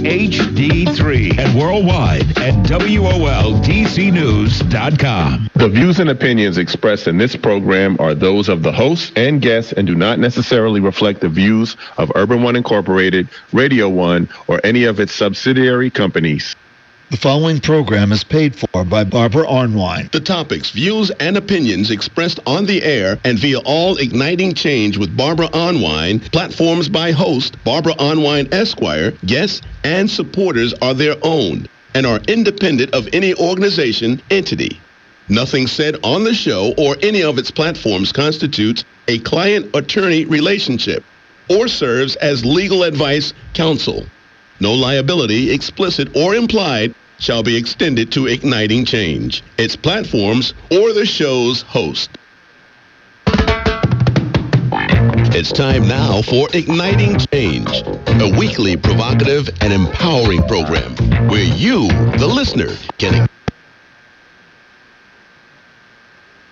HD3 and worldwide at WOLDCnews.com. The views and opinions expressed in this program are those of the hosts and guests and do not necessarily reflect the views of Urban One Incorporated, Radio One, or any of its subsidiary companies. The following program is paid for by Barbara Arnwine. The topics, views, and opinions expressed on the air and via All Igniting Change with Barbara Arnwine, platforms by host Barbara Arnwine Esquire, guests, and supporters are their own and are independent of any organization, entity. Nothing said on the show or any of its platforms constitutes a client-attorney relationship or serves as legal advice counsel. No liability, explicit or implied, shall be extended to Igniting Change, its platforms, or the show's host. It's time now for Igniting Change, a weekly provocative and empowering program where you, the listener, can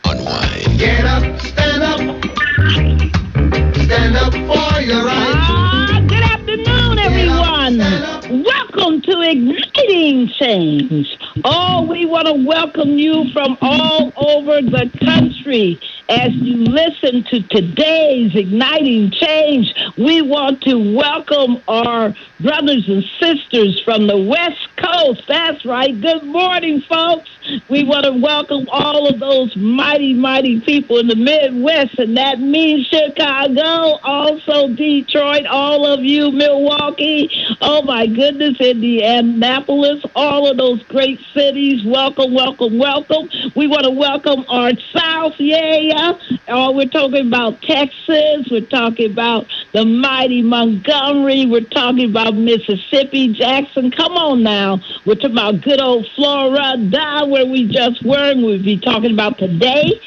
unwind. Get up, stand up for your rights. Good afternoon, everyone. Welcome to Igniting Change. Oh, we want to welcome you from all over the country. As you listen to today's Igniting Change, we want to welcome our brothers and sisters from the West Coast. That's right. Good morning, folks. We want to welcome all of those mighty, mighty people in the Midwest, and that means Chicago, also Detroit, all of you, Milwaukee, oh my goodness, Indianapolis, all of those great cities. Welcome, welcome, welcome. We want to welcome our South, we're talking about Texas, we're talking about the mighty Montgomery, we're talking about Mississippi, Jackson, come on now. We're talking about good old Florida, where we just were, and we'll be talking about today.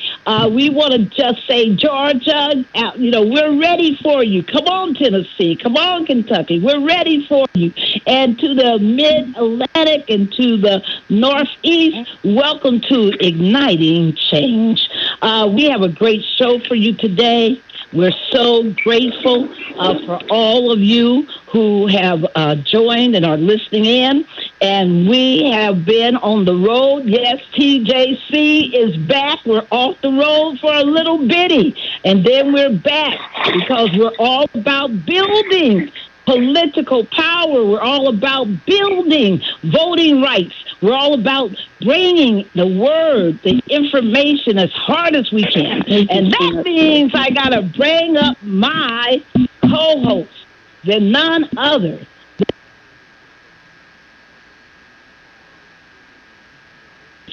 We want to just say Georgia, we're ready for you. Come on, Tennessee. Come on, Kentucky. We're ready for you. And to the Mid-Atlantic and to the Northeast, welcome to Igniting Change. We have a great show for you today. We're so grateful for all of you who have joined and are listening in. And we have been on the road. Yes, TJC is back. We're off the road for a little bitty. And then we're back because we're all about building political power. We're all about building voting rights. We're all about bringing the word, the information as hard as we can. And that means I got to bring up my co-host, the none other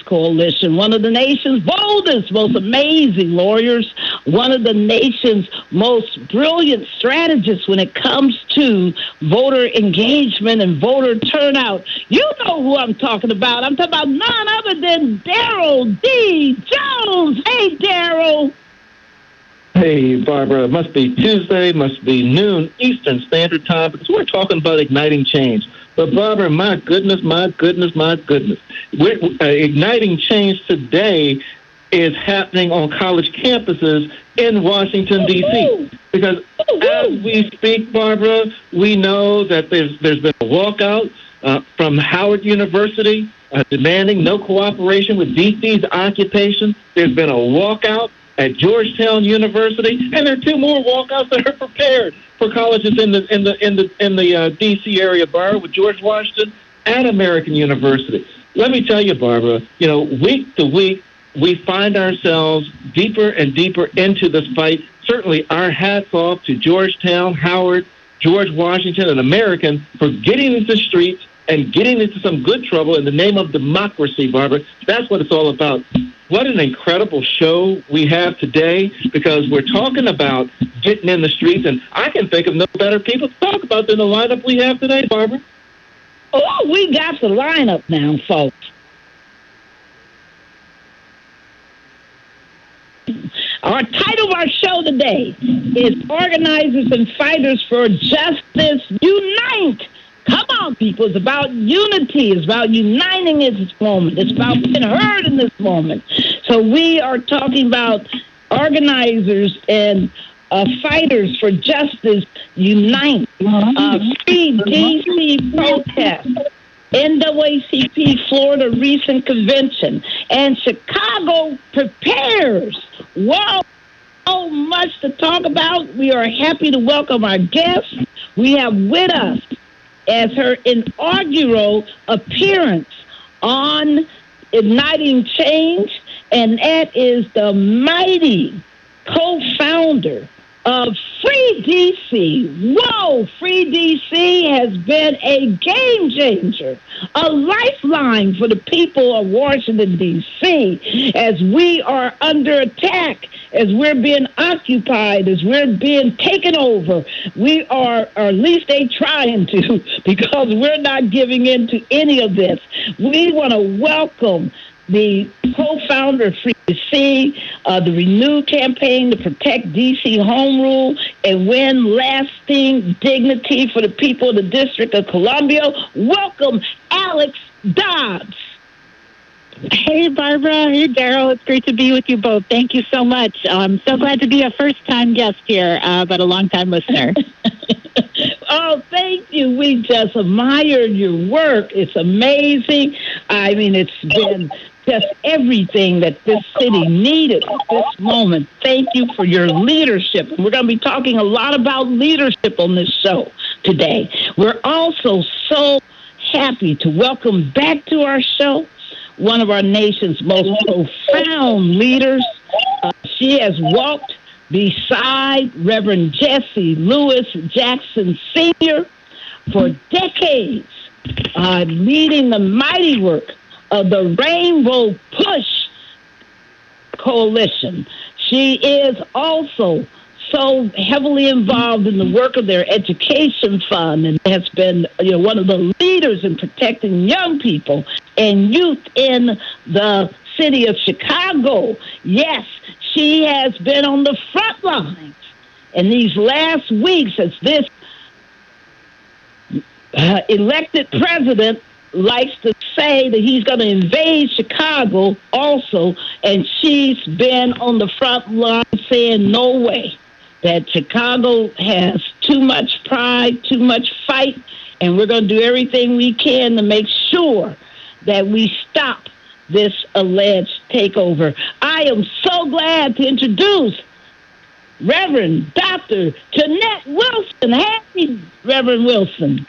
Coalition, one of the nation's boldest, most amazing lawyers, one of the nation's most brilliant strategists when it comes to voter engagement and voter turnout. You know who I'm talking about. I'm talking about none other than Daryl D. Jones. Hey, Daryl. Hey, Barbara, it must be Tuesday, must be noon Eastern Standard Time, because we're talking about igniting change. But, Barbara, my goodness. Igniting change today is happening on college campuses in Washington, D.C. Because as we speak, Barbara, we know that there's been a walkout from Howard University demanding no cooperation with D.C.'s occupation. There's been a walkout at Georgetown University, and there are two more walkouts that are prepared for colleges in the D.C. area, Barbara, with George Washington and American University. Let me tell you, Barbara, week to week, we find ourselves deeper and deeper into this fight. Certainly our hats off to Georgetown, Howard, George Washington, and American for getting into the streets and getting into some good trouble in the name of democracy, Barbara. That's what it's all about. What an incredible show we have today, because we're talking about getting in the streets, and I can think of no better people to talk about than the lineup we have today, Barbara. Oh, we got the lineup now, folks. Our title of our show today is Organizers and Fighters for Justice Unite. Come on, people. It's about unity. It's about uniting in this moment. It's about being heard in this moment. So we are talking about organizers and Fighters for Justice Unite, Free DC Protest, NAACP Florida Recent Convention, and Chicago prepares. Whoa! So much to talk about. We are happy to welcome our guest. We have with us as her inaugural appearance on Igniting Change, and that is the mighty co-founder of Free DC. Whoa! Free DC has been a game changer, a lifeline for the people of Washington, D.C., as we are under attack, as we're being occupied, as we're being taken over. We are, or at least they trying to, because we're not giving in to any of this. We want to welcome the co-founder of Free DC, the renewed campaign to protect D.C. home rule and win lasting dignity for the people of the District of Columbia. Welcome, Alex Dodds. Hey, Barbara. Hey, Daryl. It's great to be with you both. Thank you so much. I'm so glad to be a first-time guest here, but a long-time listener. Oh, thank you. We just admired your work. It's amazing. I mean, it's been just everything that this city needed at this moment. Thank you for your leadership. We're going to be talking a lot about leadership on this show today. We're also so happy to welcome back to our show one of our nation's most profound leaders. She has walked beside Reverend Jesse Lewis Jackson Sr. for decades, leading the mighty work of the Rainbow Push Coalition. She is also so heavily involved in the work of their education fund and has been, one of the leaders in protecting young people and youth in the city of Chicago. Yes, she has been on the front lines. And these last weeks, as this elected president likes to say that he's going to invade Chicago also, and she's been on the front line saying no way, that Chicago has too much pride, too much fight, and we're going to do everything we can to make sure that we stop this alleged takeover. I am so glad to introduce Reverend Dr. Janette Wilson. Hey, Reverend Wilson.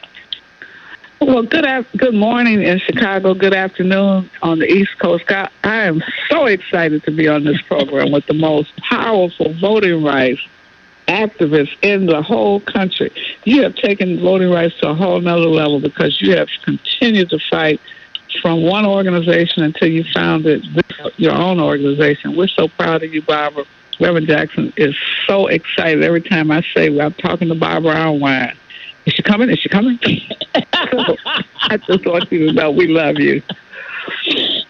Well, good morning in Chicago. Good afternoon on the East Coast. I am so excited to be on this program with the most powerful voting rights activists in the whole country. You have taken voting rights to a whole nother level because you have continued to fight from one organization until you founded your own organization. We're so proud of you, Barbara. Reverend Jackson is so excited every time I say, I'm talking to Barbara Arnwine. Is she coming? Is she coming? I just want you to know we love you.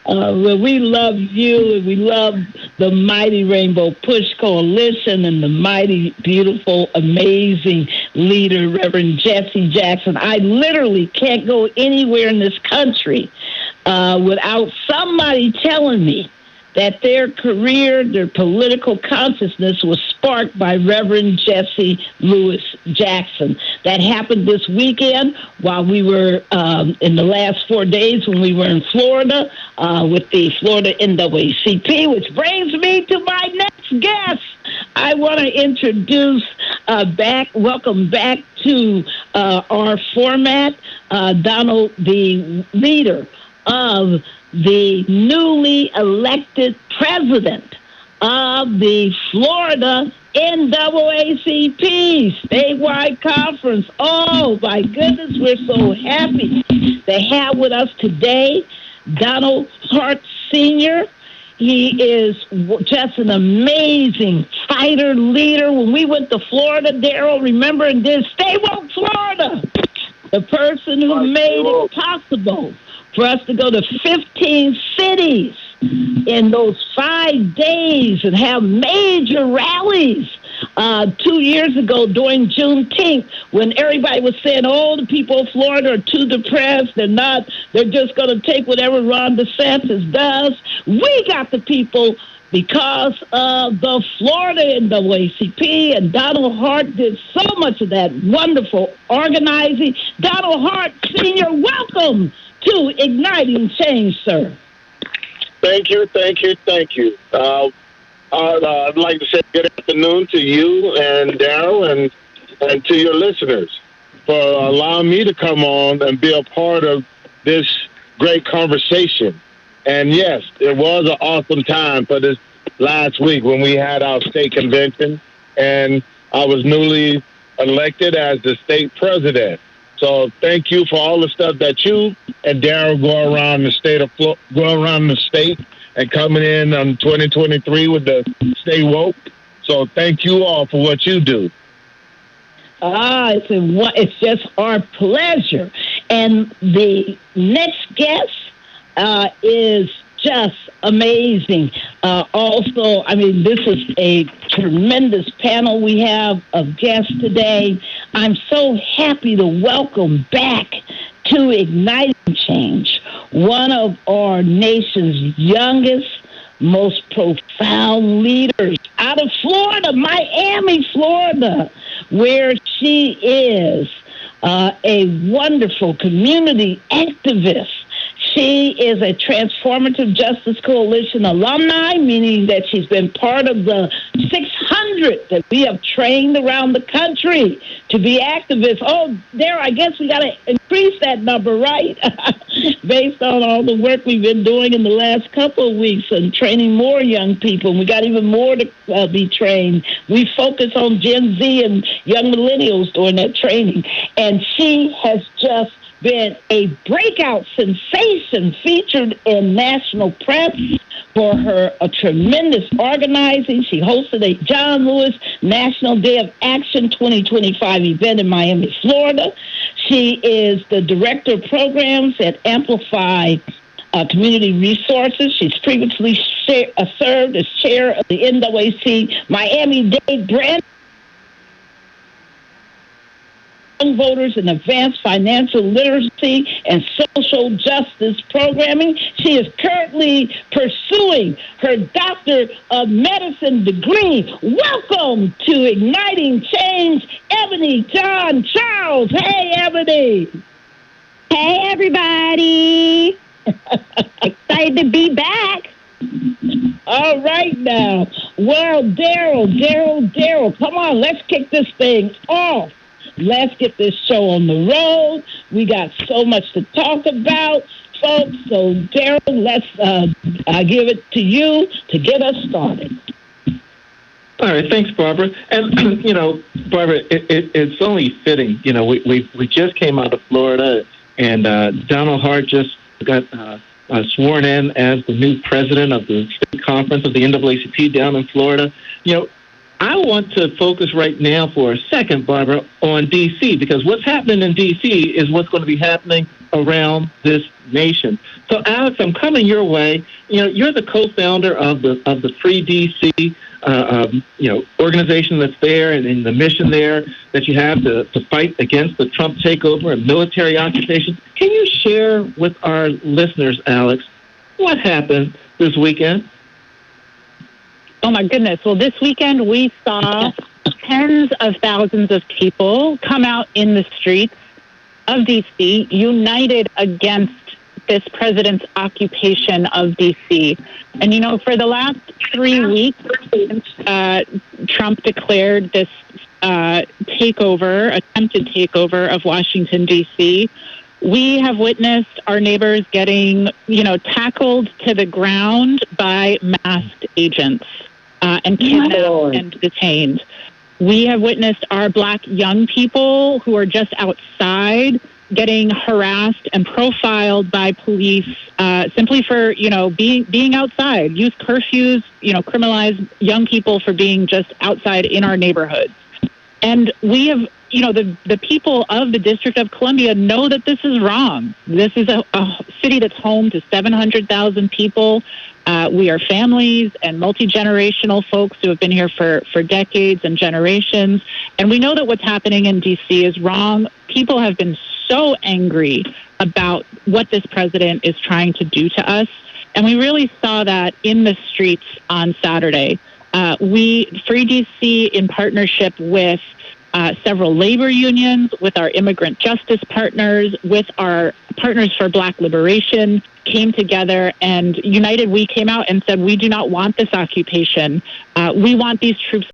Well, we love you, and we love the mighty Rainbow Push Coalition and the mighty, beautiful, amazing leader, Reverend Jesse Jackson. I literally can't go anywhere in this country without somebody telling me that their career, their political consciousness was sparked by Reverend Jesse Lewis Jackson. That happened this weekend while we were in the last 4 days when we were in Florida with the Florida NAACP, which brings me to my next guest. I want to introduce welcome back to our format, Donald, the leader of the newly elected president of the Florida NAACP statewide conference. Oh, my goodness, we're so happy to have with us today Donald Hart Sr. He is just an amazing fighter, leader. When we went to Florida, Daryl, remember, and did Stay Woke Florida, the person who made it possible for us to go to 15 cities in those 5 days and have major rallies 2 years ago during Juneteenth, when everybody was saying, the people of Florida are too depressed. They're just going to take whatever Ron DeSantis does. We got the people because of the Florida NAACP, and Donald Hart did so much of that wonderful organizing. Donald Hart, Sr., welcome to Igniting Change, sir. Thank you. I'd like to say good afternoon to you and Daryl and to your listeners for allowing me to come on and be a part of this great conversation. And yes, it was an awesome time for this last week when we had our state convention, and I was newly elected as the state president. So thank you for all the stuff that you and Daryl go around the state and coming in on 2023 with the Stay Woke. So thank you all for what you do. It's just our pleasure. And the next guest is just amazing. Also, this is a tremendous panel we have of guests today. I'm so happy to welcome back to Igniting Change one of our nation's youngest, most profound leaders out of Florida, Miami, Florida, where she is a wonderful community activist. She is a Transformative Justice Coalition alumni, meaning that she's been part of the 600 that we have trained around the country to be activists. Oh, Daryl, I guess we got to increase that number, right? Based on all the work we've been doing in the last couple of weeks and training more young people. We got even more to be trained. We focus on Gen Z and young millennials during that training. And she has just been a breakout sensation, featured in national press for her tremendous organizing. She hosted a John Lewis National Day of Action 2025 event in Miami, Florida. She is the director of programs at Amplify Community Resources. She's previously served as chair of the NAACP Miami-Dade Brand voters in advanced financial literacy and social justice programming. She is currently pursuing her Doctor of Medicine degree. Welcome to Igniting Change, Eboni John Charles. Hey, Eboni. Hey, everybody. Excited to be back. All right now. Well, Daryl, come on, let's kick this thing off. Let's get this show on the road. We got so much to talk about, folks. So, Daryl, let's give it to you to get us started. All right, thanks, Barbara. And Barbara, it's only fitting. We just came out of Florida, and Donald Hart just got sworn in as the new president of the state conference of the NAACP down in Florida. I want to focus right now for a second, Barbara, on D.C., because what's happening in D.C. is what's going to be happening around this nation. So, Alex, I'm coming your way. You're the co-founder of the Free D.C. Organization that's there, and the mission there that you have to fight against the Trump takeover and military occupation. Can you share with our listeners, Alex, what happened this weekend? Oh, my goodness. Well, this weekend we saw tens of thousands of people come out in the streets of D.C., united against this president's occupation of D.C. And, for the last 3 weeks, Trump declared this attempted takeover of Washington, D.C., we have witnessed our neighbors getting, tackled to the ground by masked agents. And kidnapped and detained. We have witnessed our Black young people who are just outside getting harassed and profiled by police simply for, being outside. Use curfews, criminalize young people for being just outside in our neighborhoods. And we have, the people of the District of Columbia know that this is wrong. This is a city that's home to 700,000 people. We are families and multi-generational folks who have been here for decades and generations. And we know that what's happening in D.C. is wrong. People have been so angry about what this president is trying to do to us. And we really saw that in the streets on Saturday. Free DC, in partnership with several labor unions, with our immigrant justice partners, with our Partners for Black Liberation, came together, and united we came out and said, we do not want this occupation. We want these troops